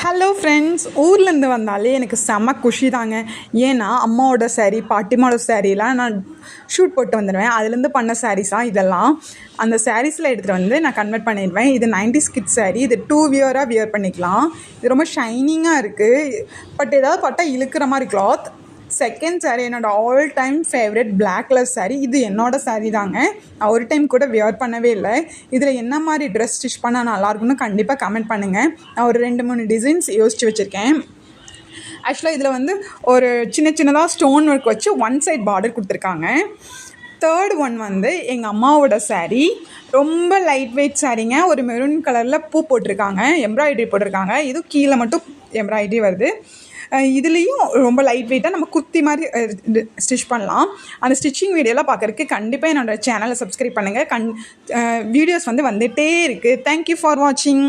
Hello friends, ஊர்லேருந்து வந்தாலே எனக்கு செம்ம குஷி தாங்க. ஏன்னா அம்மாவோட சாரீ, பாட்டிமாவோட சாரீலாம் நான் ஷூட் போட்டு வந்துடுவேன். அதுலேருந்து பண்ண சாரீஸாக இதெல்லாம். அந்த சாரீஸில் எடுத்துகிட்டு வந்து நான் கன்வெர்ட் பண்ணிடுவேன். இது 90s கிட்ஸ் சாரீ. இது 2 வியராக வியர் பண்ணிக்கலாம். இது ரொம்ப ஷைனிங்காக இருக்குது. பட் ஏதாவது பட்டா இழுக்கிற மாதிரி கிளாத். செகண்ட் சாரீ என்னோடய all time favourite black colour sari. இது என்னோடய சாரீ தாங்க. நான் ஒரு டைம் கூட வியர் பண்ணவே இல்லை. இதில் என்ன மாதிரி ட்ரெஸ் ஸ்டிச் பண்ணால் நல்லாயிருக்குன்னு கண்டிப்பாக கமெண்ட் பண்ணுங்கள். நான் ஒரு 2-3 டிசைன்ஸ் யோசித்து வச்சுருக்கேன். ஆக்சுவலாக இதில் வந்து ஒரு சின்னதாக ஸ்டோன் ஒர்க் வச்சு ஒன் சைட் பார்டர் கொடுத்துருக்காங்க. தேர்ட் ஒன் வந்து எங்கள் அம்மாவோட சாரீ. ரொம்ப லைட் வெயிட் சாரீங்க. ஒரு மெரூன் கலரில் பூ போட்டிருக்காங்க, எம்ப்ராய்டரி போட்டிருக்காங்க. இதுவும் கீழே மட்டும் எம்ப்ராய்டரி வருது. இதுலேயும் ரொம்ப லைட் வெயிட்டாக நம்ம குர்த்தி மாதிரி ஸ்டிச் பண்ணலாம். அந்த ஸ்டிச்சிங் வீடியோலாம் பார்க்குறதுக்கு கண்டிப்பாக என்னோடய சேனலை சப்ஸ்கிரைப் பண்ணுங்கள். வீடியோஸ் வந்துகிட்டே இருக்குது. தேங்க்யூ ஃபார் வாட்சிங்.